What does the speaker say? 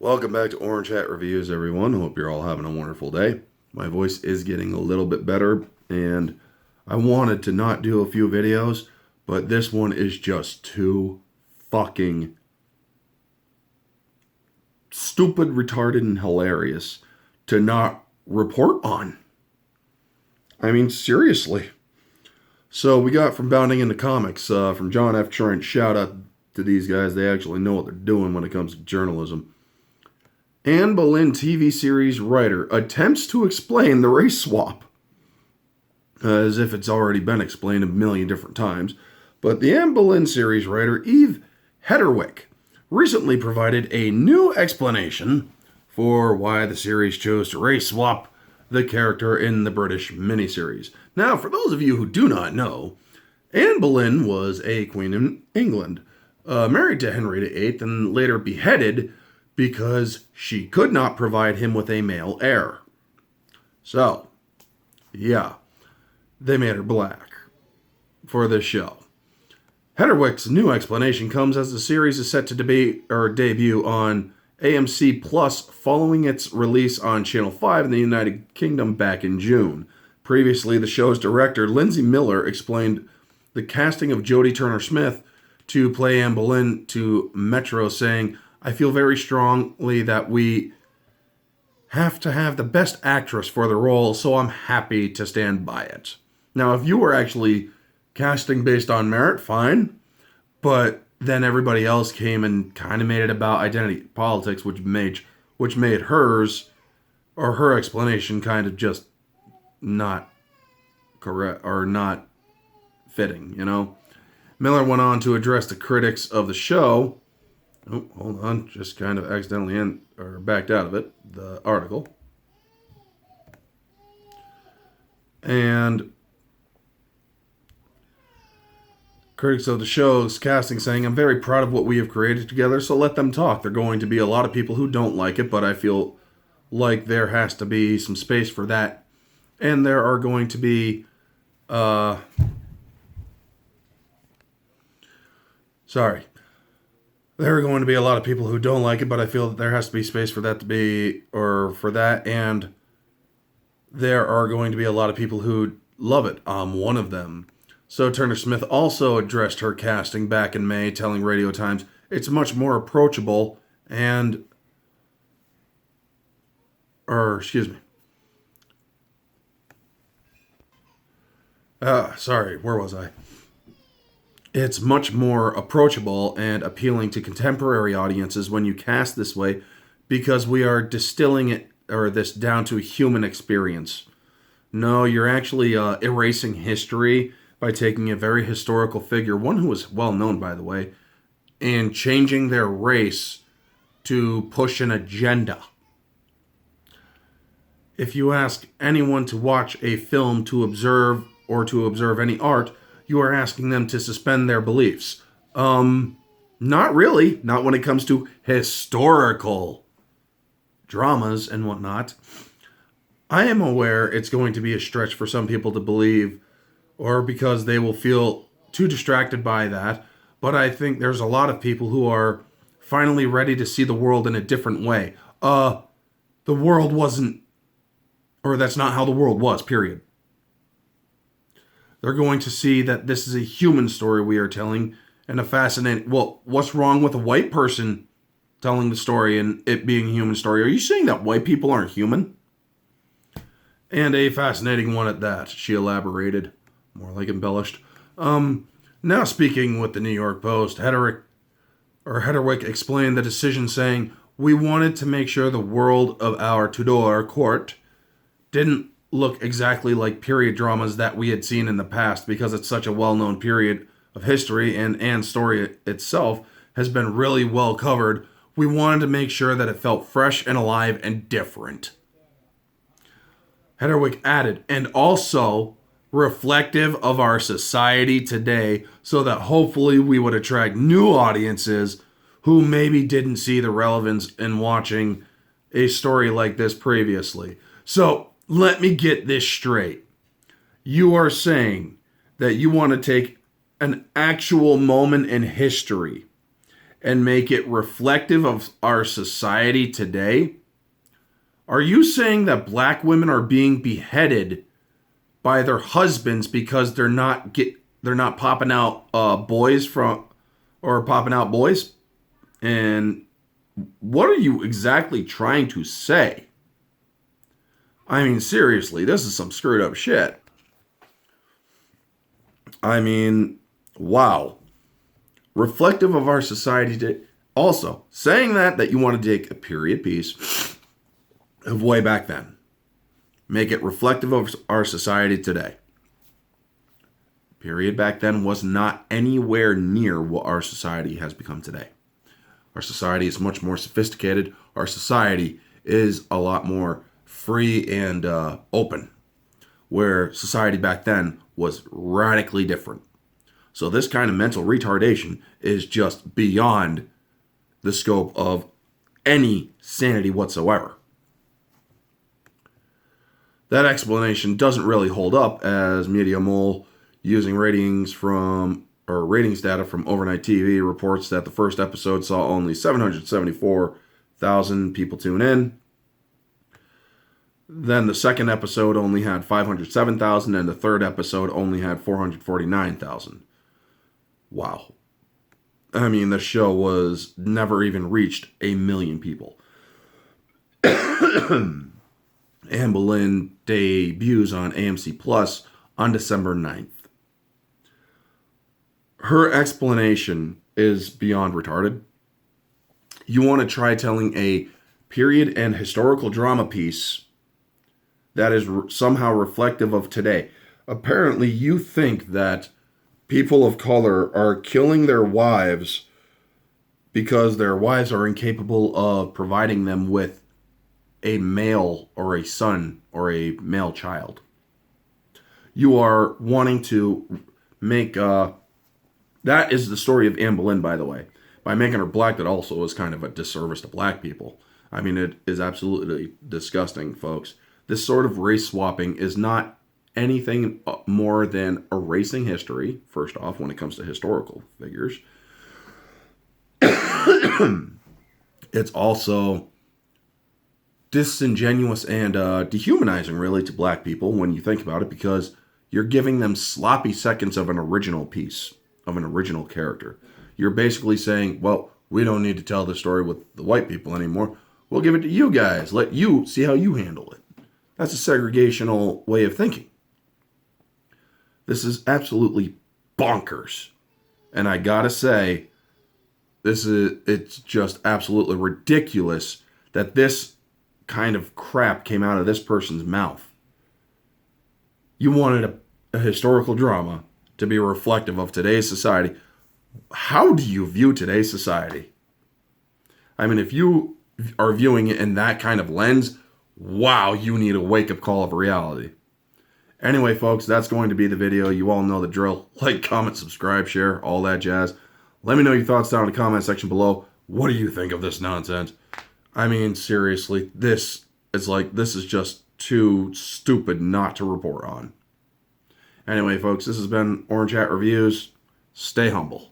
Welcome back to Orange Hat Reviews, everyone. Hope you're all having a wonderful day. My voice is getting a little bit better, and I wanted to not do a few videos, but this one is just too fucking stupid, retarded, and hilarious to not report on. I mean, seriously. So we got from Bounding into Comics, from John F. Trent. Shout out to these guys. They actually know what they're doing when it comes to journalism. Anne Boleyn TV series writer attempts to explain the race swap. As if it's already been explained a million different times. But the Anne Boleyn series writer Eve Hedderwick recently provided a new explanation for why the series chose to race swap the character in the British miniseries. Now, for those of you who do not know, Anne Boleyn was a queen in England, married to Henry VIII, and later beheaded because she could not provide him with a male heir. So, yeah, they made her black for this show. Hedderwick's new explanation comes as the series is set to debut on AMC Plus following its release on Channel 5 in the United Kingdom back in June. Previously, the show's director, Lindsay Miller, explained the casting of Jodie Turner-Smith to play Anne Boleyn to Metro, saying, "I feel very strongly that we have to have the best actress for the role, so I'm happy to stand by it." Now, if you were actually casting based on merit, fine. But then everybody else came and kind of made it about identity politics, which made hers, or her explanation, kind of just not correct, or not fitting, you know? Miller went on to address the critics of the show. Oh, hold on. Just kind of accidentally backed out of it, the article. And critics of the show's casting saying, "I'm very proud of what we have created together, so let them talk. There are going to be a lot of people who don't like it, but I feel like there has to be some space for that. And there are going to be, There are going to be a lot of people who don't like it, but I feel that there has to be space for that and there are going to be a lot of people who love it. I'm one of them." So Turner-Smith also addressed her casting back in May, telling Radio Times, "It's much more approachable and..." Where was I? "It's much more approachable and appealing to contemporary audiences when you cast this way because we are distilling this down to a human experience. No, you're actually erasing history by taking a very historical figure, one who is well known, by the way, and changing their race to push an agenda. If you ask anyone to watch a film to observe any art, you are asking them to suspend their beliefs. Not really. Not when it comes to historical dramas and whatnot. I am aware it's going to be a stretch for some people to believe, or because they will feel too distracted by that, but I think there's a lot of people who are finally ready to see the world in a different way. The world wasn't, or that's not how the world was, period. They're going to see that this is a human story we are telling, and a fascinating... Well, what's wrong with a white person telling the story and it being a human story? Are you saying that white people aren't human? And a fascinating one at that," she elaborated. More like embellished. Now speaking with the New York Post, Hedderwick explained the decision, saying, "We wanted to make sure the world of our Tudor court didn't look exactly like period dramas that we had seen in the past because it's such a well-known period of history and Anne's story itself has been really well covered. We wanted to make sure that it felt fresh and alive and different." Hedderwick added, "And also reflective of our society today so that hopefully we would attract new audiences who maybe didn't see the relevance in watching a story like this previously." So, let me get this straight. You are saying that you want to take an actual moment in history and make it reflective of our society today? Are you saying that black women are being beheaded by their husbands because they're not popping out boys from or popping out boys? And what are you exactly trying to say? I mean, seriously, this is some screwed up shit. I mean, wow. Reflective of our society today. Also, saying that you want to take a period piece of way back then. Make it reflective of our society today. Period back then was not anywhere near what our society has become today. Our society is much more sophisticated. Our society is a lot more free and open, where society back then was radically different. So this kind of mental retardation is just beyond the scope of any sanity whatsoever. That explanation doesn't really hold up, as Media Mole, using ratings data from Overnight TV, reports that the first episode saw only 774,000 people tune in. Then the second episode only had 507,000, and the third episode only had 449,000. Wow. I mean, the show was never even reached 1 million people. Anne Boleyn debuts on AMC Plus on December 9th. Her explanation is beyond retarded. You want to try telling a period and historical drama piece that is somehow reflective of today. Apparently, you think that people of color are killing their wives because their wives are incapable of providing them with a male or a son or a male child. You are wanting to make... that is the story of Anne Boleyn, by the way. By making her black, that also is kind of a disservice to black people. I mean, it is absolutely disgusting, folks. This sort of race swapping is not anything more than erasing history, first off, when it comes to historical figures. It's also disingenuous and dehumanizing, really, to black people when you think about it, because you're giving them sloppy seconds of an original piece, of an original character. You're basically saying, well, we don't need to tell this story with the white people anymore. We'll give it to you guys. Let you see how you handle it. That's a segregational way of thinking. This is absolutely bonkers. And I gotta say, it's just absolutely ridiculous that this kind of crap came out of this person's mouth. You wanted a historical drama to be reflective of today's society. How do you view today's society? I mean, if you are viewing it in that kind of lens, wow, you need a wake-up call of reality. Anyway, folks, that's going to be the video. You all know the drill. Like, comment, subscribe, share, all that jazz. Let me know your thoughts down in the comment section below. What do you think of this nonsense? I mean, seriously, this is just too stupid not to report on. Anyway, folks, this has been Orange Hat Reviews. Stay humble.